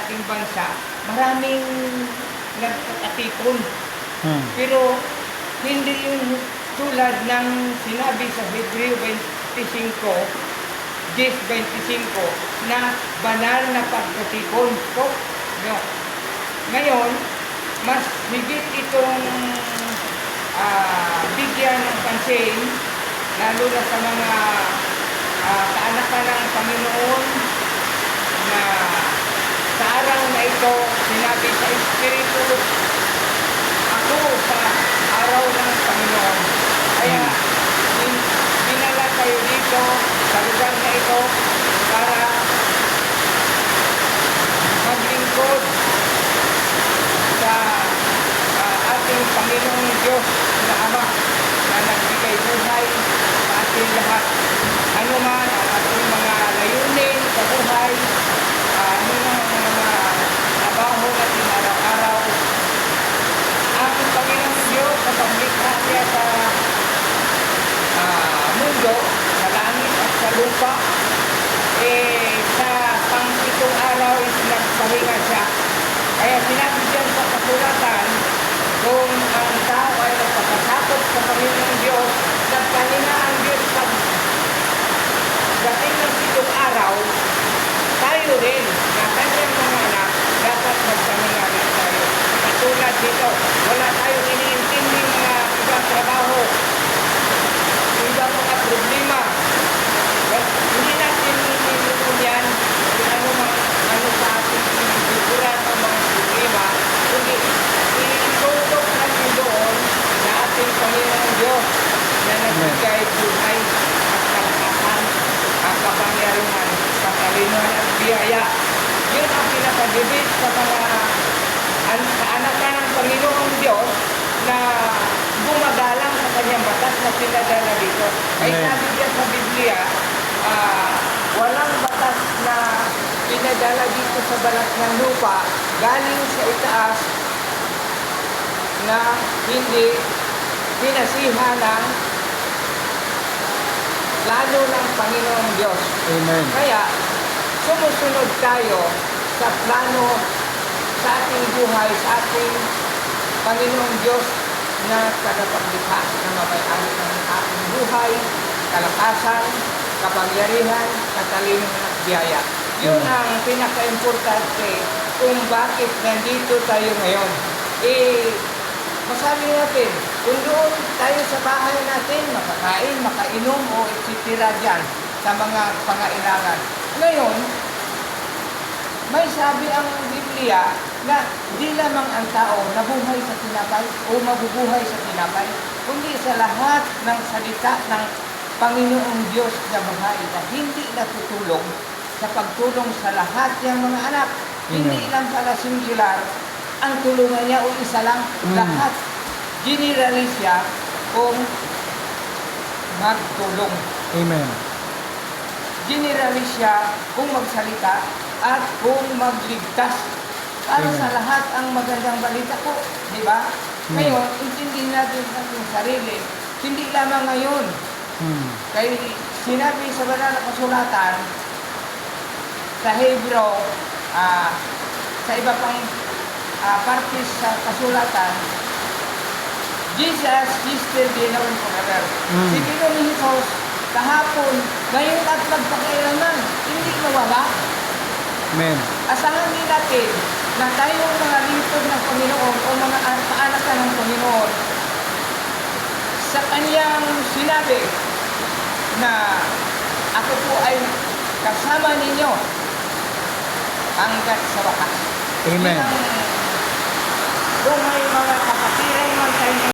ating bansa, maraming nagkatipon. Pero hindi yung tulad ng sinabi sa Hebreo 25, 10:25 na banal na pagkatipon po. No. Ngayon, mas higit itong bigyan ng pansin, lalo na sa mga kaanak-anak ng Panginoon, na sa araw na ito, sinabi sa Espiritu, ako sa araw ng Panginoon. Kaya, dinala kayo dito sa lugar na ito para maglingkod sa ating Panginoong Diyos na Ama na nagbigay buhay sa ating lahat. Ano man ang ating mga layunin sa buhay, ano man ang mga trabaho natin araw-araw, ang Panginoong Diyos na paglikha niya sa mundo, sa langit at sa lupa, sa pang-itong araw is nagpahinga siya. Kaya sinabi diyan sa kasulatan, kung ang tao ay nagpapasakop sa Panginoong Diyos, nagpahinga ang Diyos pag dating ng itong araw, tayo rin, na kanyang mga anak, dapat magpahinga rin tayo. Katulad dito, wala tayong iniintindi mga ibang trabaho, ibang mga problema. Hindi natin iniintindi yan kung ano sa ating kulturan o mga problema, kundi itutok natin doon na ating Panginoong Diyos na nagbigay buhay at kalakasan, ang kapangyarihan, katalinuhan at biyaya. Yun ang pinakadibit sa mga anak ng Panginoong Diyos na gumagalang sa kanyang batas na pinadala dito. Ay sabi diyan sa Biblia, walang batas na pinadala dito sa balat ng lupa galing sa itaas na hindi pinasihan ng plano ng Panginoong Diyos. Amen. Kaya, sumusunod tayo sa plano sa ating buhay, sa ating Panginoong Diyos na tagapaglikha na mabay-ari ng ating buhay, kalakasan, kapangyarihan, katalinuhan at biyaya. Yun ang pinaka-importante kung bakit nandito tayo ngayon. Masabi natin, kung doon tayo sa bahay natin, makakain, makainom o ititira dyan sa mga pangailangan. Ngayon, may sabi ang Biblia na di lamang ang tao nabuhay sa tinapay o mabubuhay sa tinapay, kundi sa lahat ng salita ng Panginoong Diyos na buhay na hindi natutulong sa pagtulong sa lahat ng mga anak. Hindi lang pala singular ang tulungan niya o isa lang, lahat. Generalis siya kung magtulong. Amen. Generalis siya kung magsalita at kung magligtas. Para sa lahat ang magandang balita ko, di ba? Ngayon, intindihin natin sa ating sarili. Hindi lamang ngayon. Kaya sinabi sa banal na kasulatan, sa Hebreo, sa iba pang partes sa kasulatan, Jesus, yesterday, now and forever. Si Pinoong Jesus, kahapon, ngayon at magpakailanman, hindi mawala. Amen. Asahan din natin na tayong mga lingkod ng Panginoon o mga kaanak ng Panginoon, sa kanyang sinabi na ako po ay kasama ninyo hanggat sa wakas. Amen. Kung may mga kapatiran man tayo